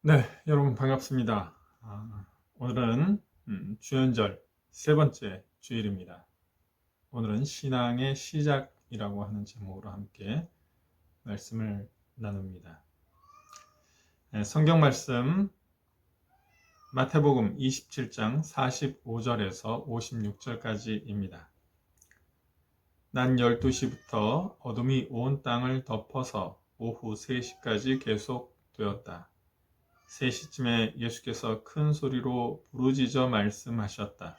네, 여러분 반갑습니다. 오늘은 주연절 세 번째 주일입니다. 오늘은 신앙의 시작이라고 하는 제목으로 함께 말씀을 나눕니다. 네, 성경 말씀 마태복음 27장 45절에서 56절까지입니다. 낮 12시부터 어둠이 온 땅을 덮어서 오후 3시까지 계속되었다. 3시쯤에 예수께서 큰 소리로 부르짖어 말씀하셨다.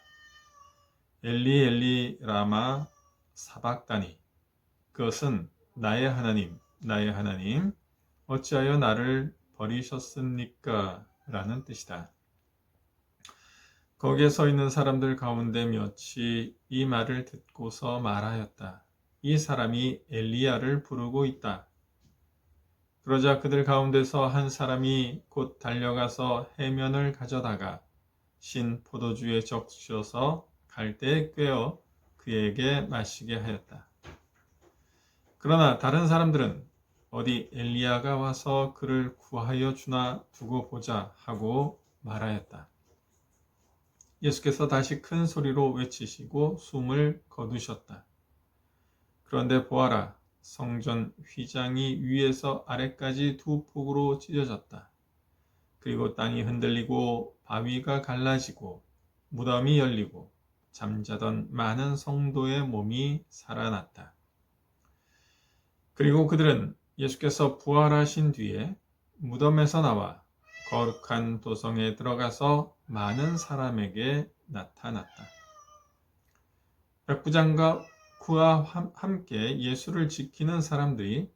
엘리 엘리 라마 사박다니. 그것은 나의 하나님, 나의 하나님, 어찌하여 나를 버리셨습니까? 라는 뜻이다. 거기에 서 있는 사람들 가운데 몇이 이 말을 듣고서 말하였다. 이 사람이 엘리야를 부르고 있다. 그러자 그들 가운데서 한 사람이 곧 달려가서 해면을 가져다가 신 포도주에 적셔서 갈대에 꿰어 그에게 마시게 하였다. 그러나 다른 사람들은 어디 엘리야가 와서 그를 구하여 주나 두고 보자 하고 말하였다. 예수께서 다시 큰 소리로 외치시고 숨을 거두셨다. 그런데 보아라, 성전 휘장이 위에서 아래까지 두 폭으로 찢어졌다. 그리고 땅이 흔들리고 바위가 갈라지고 무덤이 열리고 잠자던 많은 성도의 몸이 살아났다. 그리고 그들은 예수께서 부활하신 뒤에 무덤에서 나와 거룩한 도성에 들어가서 많은 사람에게 나타났다. 백부장과 그와 함께 예수를 지키는 사람들이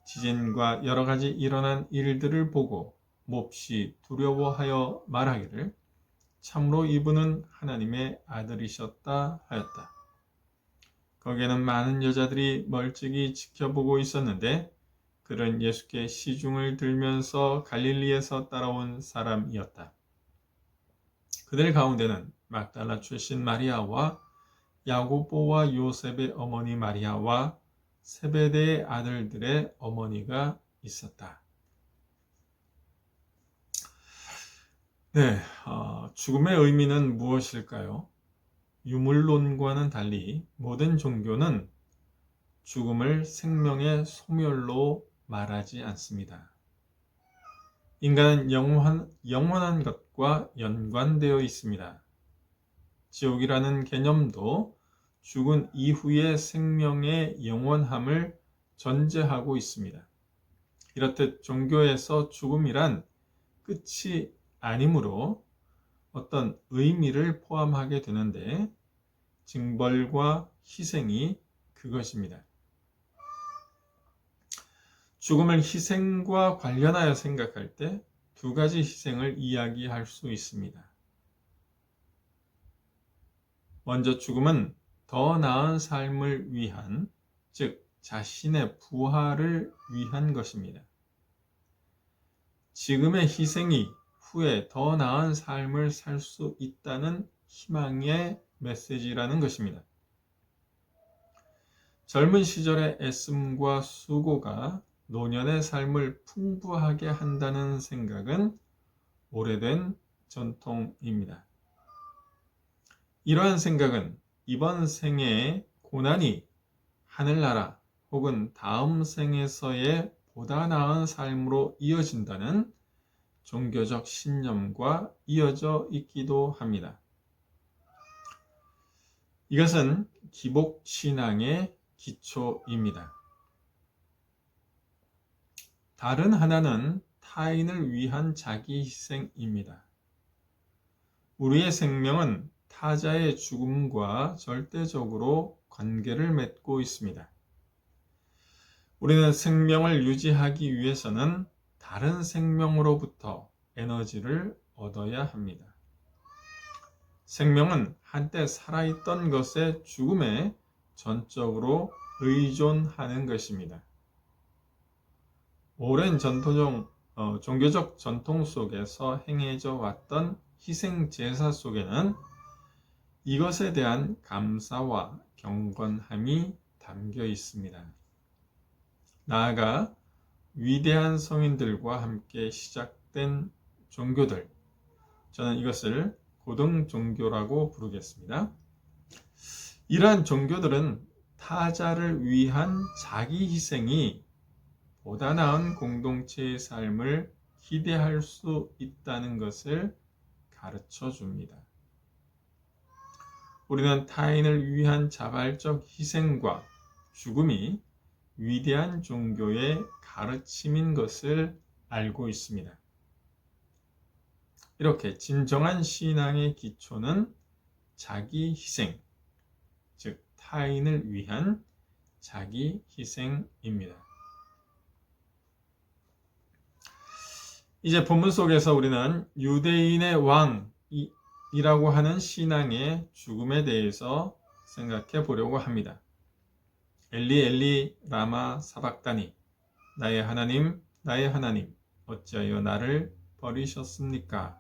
지진과 여러 가지 일어난 일들을 보고 몹시 두려워하여 말하기를 참으로 이분은 하나님의 아들이셨다 하였다. 거기에는 많은 여자들이 멀찍이 지켜보고 있었는데 그는 예수께 시중을 들면서 갈릴리에서 따라온 사람이었다. 그들 가운데는 막달라 출신 마리아와 야고보와 요셉의 어머니 마리아와 세베대의 아들들의 어머니가 있었다. 네, 죽음의 의미는 무엇일까요? 유물론과는 달리 모든 종교는 죽음을 생명의 소멸로 말하지 않습니다. 인간은 영원한 것과 연관되어 있습니다. 지옥이라는 개념도 죽은 이후의 생명의 영원함을 전제하고 있습니다. 이렇듯 종교에서 죽음이란 끝이 아니므로 어떤 의미를 포함하게 되는데 징벌과 희생이 그것입니다. 죽음을 희생과 관련하여 생각할 때 두 가지 희생을 이야기할 수 있습니다. 먼저 죽음은 더 나은 삶을 위한, 즉 자신의 부활을 위한 것입니다. 지금의 희생이 후에 더 나은 삶을 살 수 있다는 희망의 메시지라는 것입니다. 젊은 시절의 애씀과 수고가 노년의 삶을 풍부하게 한다는 생각은 오래된 전통입니다. 이러한 생각은 이번 생애의 고난이 하늘나라 혹은 다음 생에서의 보다 나은 삶으로 이어진다는 종교적 신념과 이어져 있기도 합니다. 이것은 기복신앙의 기초입니다. 다른 하나는 타인을 위한 자기 희생입니다. 우리의 생명은 타자의 죽음과 절대적으로 관계를 맺고 있습니다. 우리는 생명을 유지하기 위해서는 다른 생명으로부터 에너지를 얻어야 합니다. 생명은 한때 살아있던 것의 죽음에 전적으로 의존하는 것입니다. 오랜 종교적 전통 속에서 행해져 왔던 희생 제사 속에는 이것에 대한 감사와 경건함이 담겨 있습니다. 나아가 위대한 성인들과 함께 시작된 종교들, 저는 이것을 고등 종교라고 부르겠습니다. 이러한 종교들은 타자를 위한 자기 희생이 보다 나은 공동체의 삶을 기대할 수 있다는 것을 가르쳐 줍니다. 우리는 타인을 위한 자발적 희생과 죽음이 위대한 종교의 가르침인 것을 알고 있습니다. 이렇게 진정한 신앙의 기초는 자기 희생, 즉 타인을 위한 자기 희생입니다. 이제 본문 속에서 우리는 유대인의 왕이라고 하는 신앙의 죽음에 대해서 생각해 보려고 합니다. 엘리 엘리 라마 사박다니, 나의 하나님 나의 하나님 어찌하여 나를 버리셨습니까?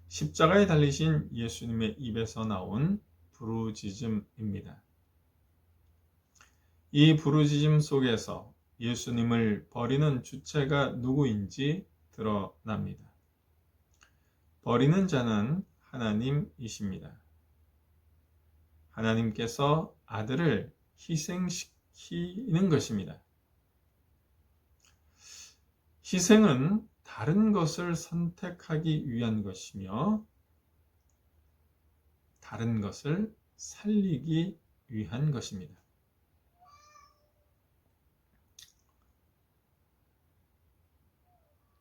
십자가에 달리신 예수님의 입에서 나온 부르짖음입니다. 이 부르짖음 속에서 예수님을 버리는 주체가 누구인지 드러납니다. 버리는 자는 하나님이십니다. 하나님께서 아들을 희생시키는 것입니다. 희생은 다른 것을 선택하기 위한 것이며 다른 것을 살리기 위한 것입니다.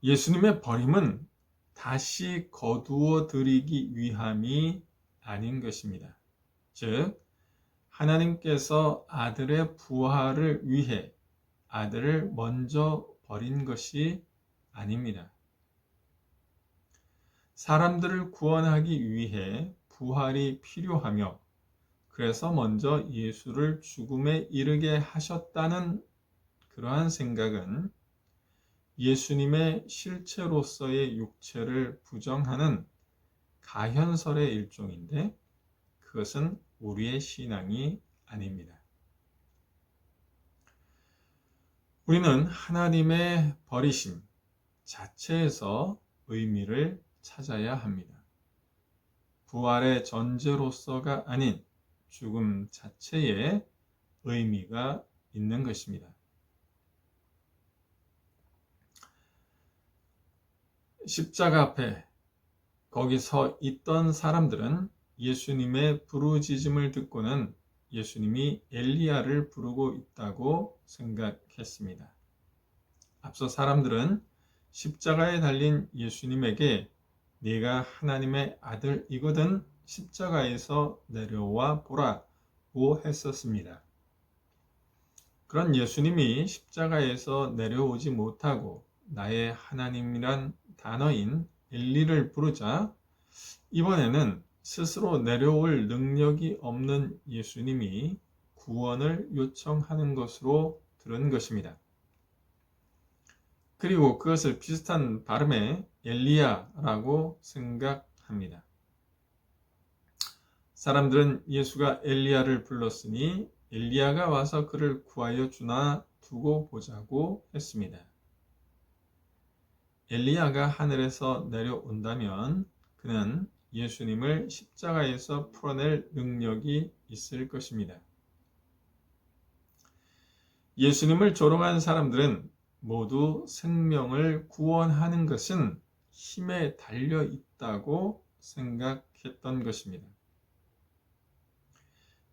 예수님의 버림은 다시 거두어 드리기 위함이 아닌 것입니다. 즉, 하나님께서 아들의 부활을 위해 아들을 먼저 버린 것이 아닙니다. 사람들을 구원하기 위해 부활이 필요하며 그래서 먼저 예수를 죽음에 이르게 하셨다는 그러한 생각은 예수님의 실체로서의 육체를 부정하는 가현설의 일종인데 그것은 우리의 신앙이 아닙니다. 우리는 하나님의 버리심 자체에서 의미를 찾아야 합니다. 부활의 전제로서가 아닌 죽음 자체에 의미가 있는 것입니다. 십자가 앞에 거기 서 있던 사람들은 예수님의 부르짖음을 듣고는 예수님이 엘리야를 부르고 있다고 생각했습니다. 앞서 사람들은 십자가에 달린 예수님에게 네가 하나님의 아들이거든 십자가에서 내려와 보라고 했었습니다. 그런 예수님이 십자가에서 내려오지 못하고 나의 하나님이란 단어인 엘리를 부르자 이번에는 스스로 내려올 능력이 없는 예수님이 구원을 요청하는 것으로 들은 것입니다. 그리고 그것을 비슷한 발음의 엘리야라고 생각합니다. 사람들은 예수가 엘리야를 불렀으니 엘리야가 와서 그를 구하여 주나 두고 보자고 했습니다. 엘리야가 하늘에서 내려온다면 그는 예수님을 십자가에서 풀어낼 능력이 있을 것입니다. 예수님을 조롱한 사람들은 모두 생명을 구원하는 것은 힘에 달려 있다고 생각했던 것입니다.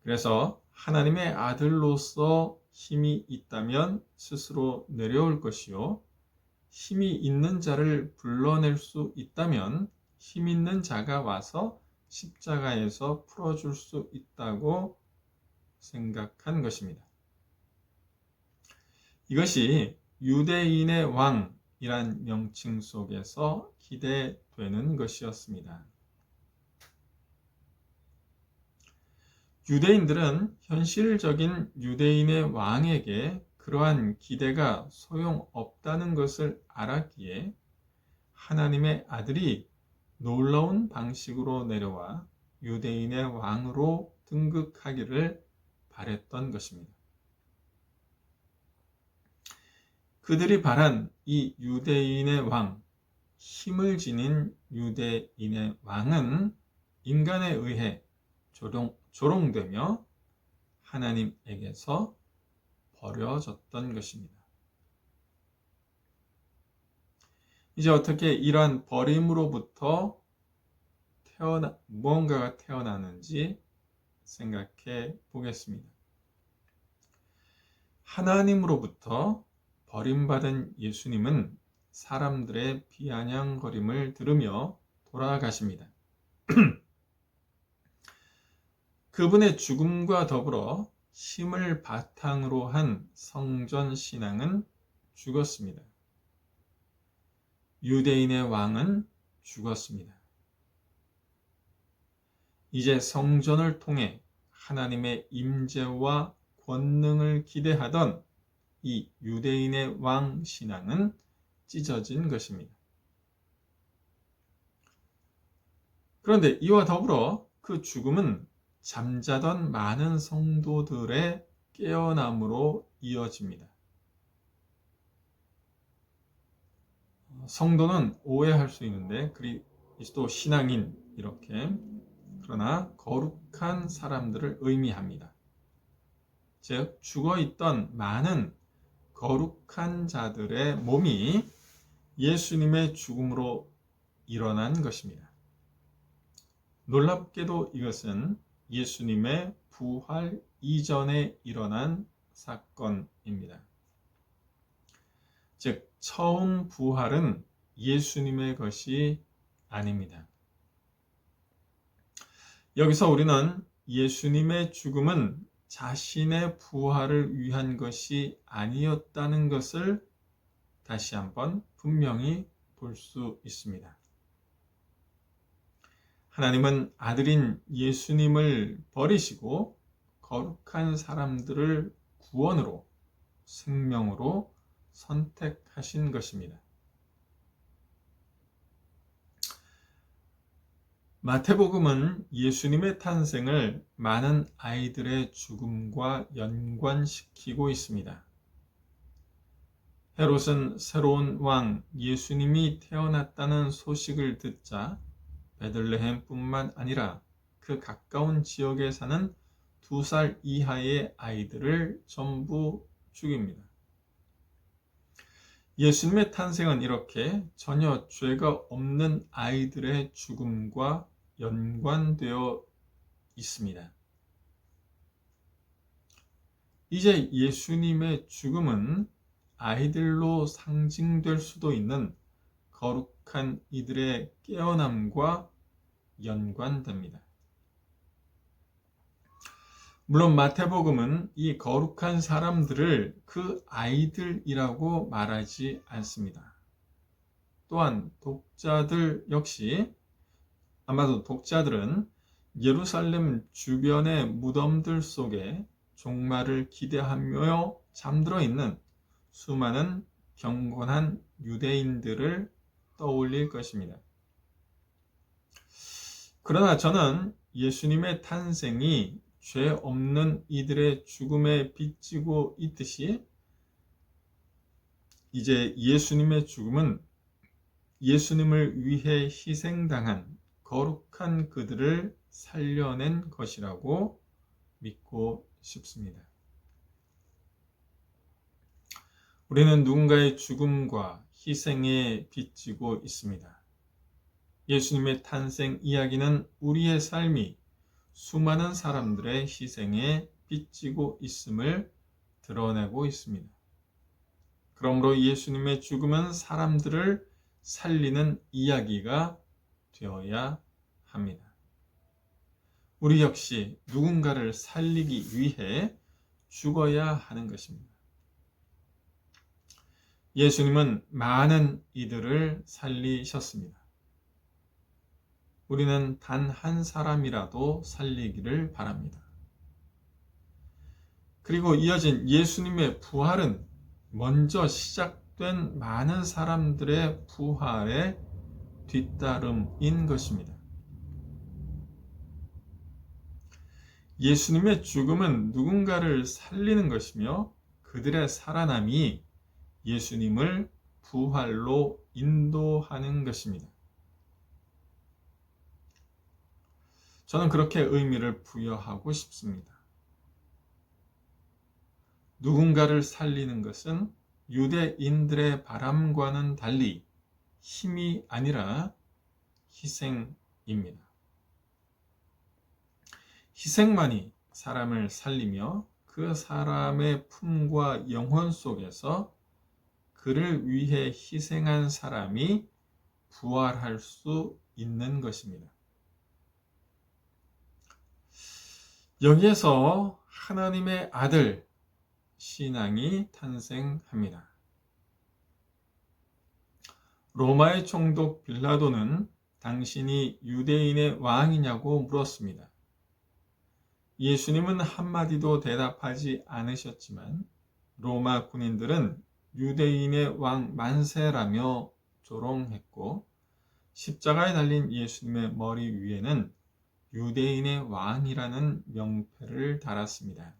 그래서 하나님의 아들로서 힘이 있다면 스스로 내려올 것이요, 힘이 있는 자를 불러낼 수 있다면 힘 있는 자가 와서 십자가에서 풀어줄 수 있다고 생각한 것입니다. 이것이 유대인의 왕이란 명칭 속에서 기대되는 것이었습니다. 유대인들은 현실적인 유대인의 왕에게 그러한 기대가 소용없다는 것을 알았기에 하나님의 아들이 놀라운 방식으로 내려와 유대인의 왕으로 등극하기를 바랬던 것입니다. 그들이 바란 이 유대인의 왕, 힘을 지닌 유대인의 왕은 인간에 의해 조롱되며 하나님에게서 버려졌던 것입니다. 이제 어떻게 이러한 버림으로부터 무언가가 태어나는지 생각해 보겠습니다. 하나님으로부터 버림받은 예수님은 사람들의 비아냥거림을 들으며 돌아가십니다. 그분의 죽음과 더불어 힘을 바탕으로 한 성전 신앙은 죽었습니다. 유대인의 왕은 죽었습니다. 이제 성전을 통해 하나님의 임재와 권능을 기대하던 이 유대인의 왕 신앙은 찢어진 것입니다. 그런데 이와 더불어 그 죽음은 잠자던 많은 성도들의 깨어남으로 이어집니다. 성도는 오해할 수 있는데 그리스도 신앙인 이렇게, 그러나 거룩한 사람들을 의미합니다. 즉 죽어있던 많은 거룩한 자들의 몸이 예수님의 죽음으로 일어난 것입니다. 놀랍게도 이것은 예수님의 부활 이전에 일어난 사건입니다. 즉 처음 부활은 예수님의 것이 아닙니다. 여기서 우리는 예수님의 죽음은 자신의 부활을 위한 것이 아니었다는 것을 다시 한번 분명히 볼 수 있습니다. 하나님은 아들인 예수님을 버리시고 거룩한 사람들을 구원으로, 생명으로 선택하신 것입니다. 마태복음은 예수님의 탄생을 많은 아이들의 죽음과 연관시키고 있습니다. 헤롯은 새로운 왕 예수님이 태어났다는 소식을 듣자 베들레헴뿐만 아니라 그 가까운 지역에 사는 2살 이하의 아이들을 전부 죽입니다. 예수님의 탄생은 이렇게 전혀 죄가 없는 아이들의 죽음과 연관되어 있습니다. 이제 예수님의 죽음은 아이들로 상징될 수도 있는 거룩한 이들의 깨어남과 연관됩니다. 물론 마태복음은 이 거룩한 사람들을 그 아이들이라고 말하지 않습니다. 또한 독자들 역시, 아마도 독자들은 예루살렘 주변의 무덤들 속에 종말을 기대하며 잠들어 있는 수많은 경건한 유대인들을 떠올릴 것입니다. 그러나 저는 예수님의 탄생이 죄 없는 이들의 죽음에 빚지고 있듯이 이제 예수님의 죽음은 예수님을 위해 희생당한 거룩한 그들을 살려낸 것이라고 믿고 싶습니다. 우리는 누군가의 죽음과 희생에 빚지고 있습니다. 예수님의 탄생 이야기는 우리의 삶이 수많은 사람들의 희생에 빚지고 있음을 드러내고 있습니다. 그러므로 예수님의 죽음은 사람들을 살리는 이야기가 되어야 합니다. 우리 역시 누군가를 살리기 위해 죽어야 하는 것입니다. 예수님은 많은 이들을 살리셨습니다. 우리는 단 한 사람이라도 살리기를 바랍니다. 그리고 이어진 예수님의 부활은 먼저 시작된 많은 사람들의 부활의 뒤따름인 것입니다. 예수님의 죽음은 누군가를 살리는 것이며 그들의 살아남이 예수님을 부활로 인도하는 것입니다. 저는 그렇게 의미를 부여하고 싶습니다. 누군가를 살리는 것은 유대인들의 바람과는 달리 힘이 아니라 희생입니다. 희생만이 사람을 살리며 그 사람의 품과 영혼 속에서 그를 위해 희생한 사람이 부활할 수 있는 것입니다. 여기에서 하나님의 아들 신앙이 탄생합니다. 로마의 총독 빌라도는 당신이 유대인의 왕이냐고 물었습니다. 예수님은 한마디도 대답하지 않으셨지만 로마 군인들은 유대인의 왕 만세라며 조롱했고 십자가에 달린 예수님의 머리 위에는 유대인의 왕이라는 명패를 달았습니다.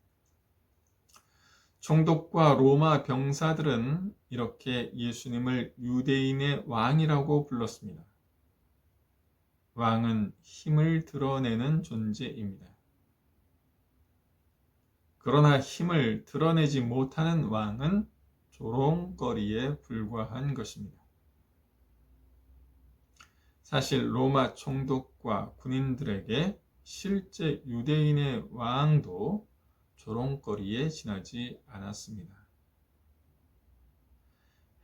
총독과 로마 병사들은 이렇게 예수님을 유대인의 왕이라고 불렀습니다. 왕은 힘을 드러내는 존재입니다. 그러나 힘을 드러내지 못하는 왕은 조롱거리에 불과한 것입니다. 사실 로마 총독과 군인들에게 실제 유대인의 왕도 조롱거리에 지나지 않았습니다.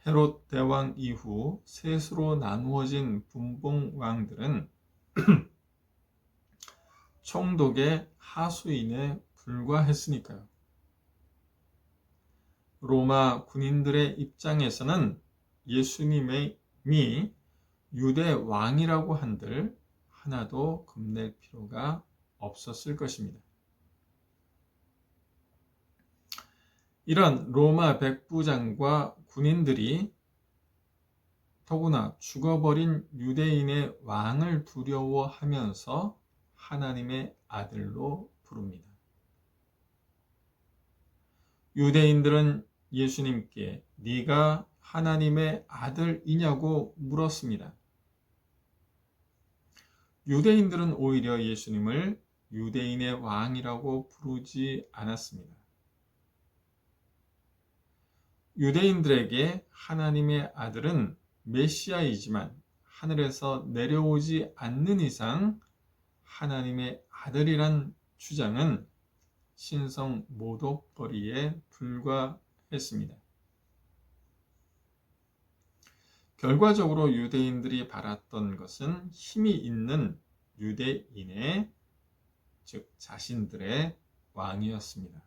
헤롯 대왕 이후 셋으로 나누어진 분봉 왕들은 총독의 하수인에 불과했으니까요. 로마 군인들의 입장에서는 예수님이 유대 왕이라고 한들 하나도 겁낼 필요가 없었을 것입니다. 이런 로마 백부장과 군인들이 더구나 죽어버린 유대인의 왕을 두려워하면서 하나님의 아들로 부릅니다. 유대인들은 예수님께 네가 하나님의 아들이냐고 물었습니다. 유대인들은 오히려 예수님을 유대인의 왕이라고 부르지 않았습니다. 유대인들에게 하나님의 아들은 메시아이지만 하늘에서 내려오지 않는 이상 하나님의 아들이란 주장은 신성 모독거리에 불과했습니다. 결과적으로 유대인들이 바랐던 것은 힘이 있는 유대인의, 즉 자신들의 왕이었습니다.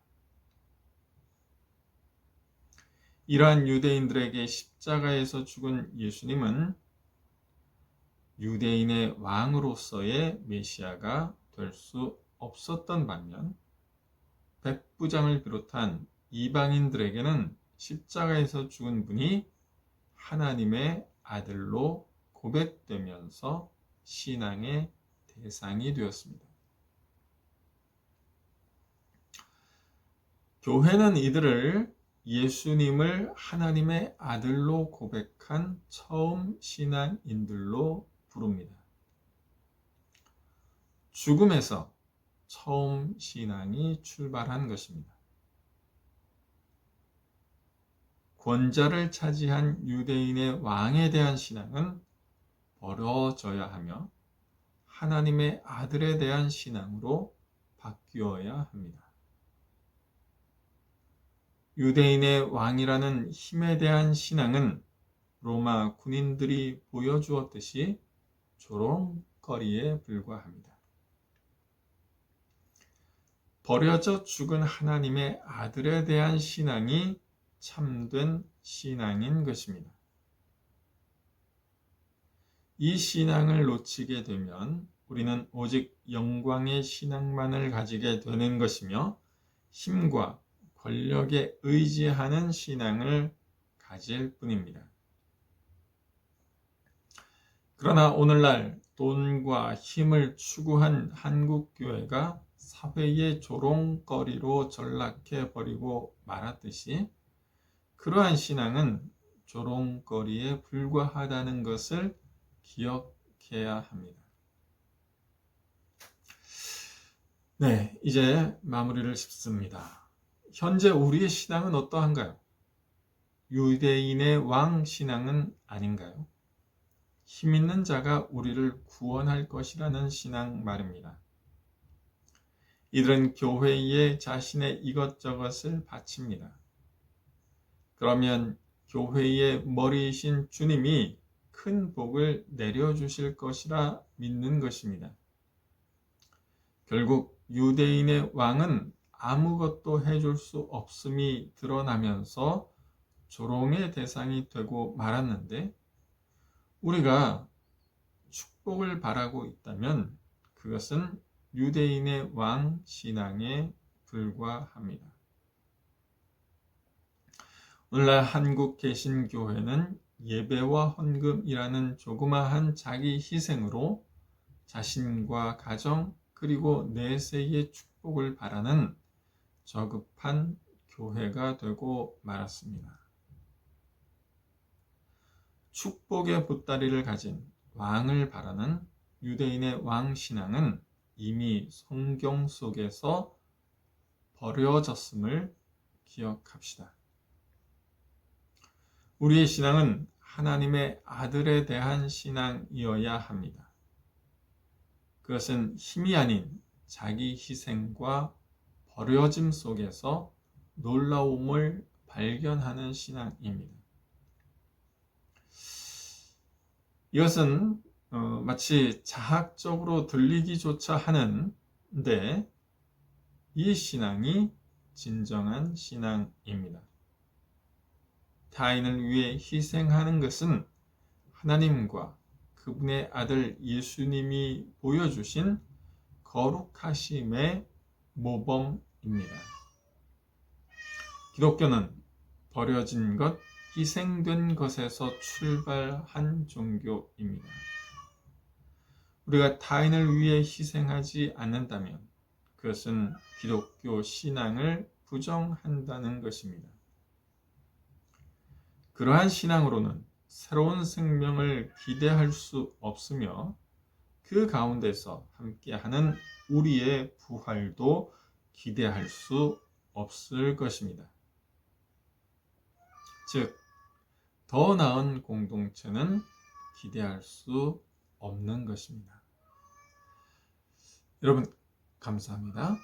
이러한 유대인들에게 십자가에서 죽은 예수님은 유대인의 왕으로서의 메시아가 될 수 없었던 반면 백부장을 비롯한 이방인들에게는 십자가에서 죽은 분이 하나님의 아들로 고백되면서 신앙의 대상이 되었습니다. 교회는 이들을 예수님을 하나님의 아들로 고백한 처음 신앙인들로 부릅니다. 죽음에서 처음 신앙이 출발한 것입니다. 권자를 차지한 유대인의 왕에 대한 신앙은 버려져야 하며 하나님의 아들에 대한 신앙으로 바뀌어야 합니다. 유대인의 왕이라는 힘에 대한 신앙은 로마 군인들이 보여주었듯이 조롱거리에 불과합니다. 버려져 죽은 하나님의 아들에 대한 신앙이 참된 신앙인 것입니다. 이 신앙을 놓치게 되면 우리는 오직 영광의 신앙만을 가지게 되는 것이며 힘과 권력에 의지하는 신앙을 가질 뿐입니다. 그러나 오늘날 돈과 힘을 추구한 한국 교회가 사회의 조롱거리로 전락해 버리고 말았듯이 그러한 신앙은 조롱거리에 불과하다는 것을 기억해야 합니다. 네, 이제 마무리를 짓습니다. 현재 우리의 신앙은 어떠한가요? 유대인의 왕 신앙은 아닌가요? 힘 있는 자가 우리를 구원할 것이라는 신앙 말입니다. 이들은 교회에 자신의 이것저것을 바칩니다. 그러면 교회의 머리이신 주님이 큰 복을 내려주실 것이라 믿는 것입니다. 결국 유대인의 왕은 아무것도 해줄 수 없음이 드러나면서 조롱의 대상이 되고 말았는데, 우리가 축복을 바라고 있다면 그것은 유대인의 왕 신앙에 불과합니다. 오늘날 한국 개신교회는 예배와 헌금이라는 조그마한 자기 희생으로 자신과 가정 그리고 내세의 축복을 바라는 저급한 교회가 되고 말았습니다. 축복의 보따리를 가진 왕을 바라는 유대인의 왕 신앙은 이미 성경 속에서 버려졌음을 기억합시다. 우리의 신앙은 하나님의 아들에 대한 신앙이어야 합니다. 그것은 힘이 아닌 자기 희생과 버려짐 속에서 놀라움을 발견하는 신앙입니다. 이것은 마치 자학적으로 들리기조차 하는데, 이 신앙이 진정한 신앙입니다. 타인을 위해 희생하는 것은 하나님과 그분의 아들 예수님이 보여주신 거룩하심의 모범입니다. 기독교는 버려진 것, 희생된 것에서 출발한 종교입니다. 우리가 타인을 위해 희생하지 않는다면 그것은 기독교 신앙을 부정한다는 것입니다. 그러한 신앙으로는 새로운 생명을 기대할 수 없으며 그 가운데서 함께하는 우리의 부활도 기대할 수 없을 것입니다. 즉, 더 나은 공동체는 기대할 수 없는 것입니다. 여러분, 감사합니다.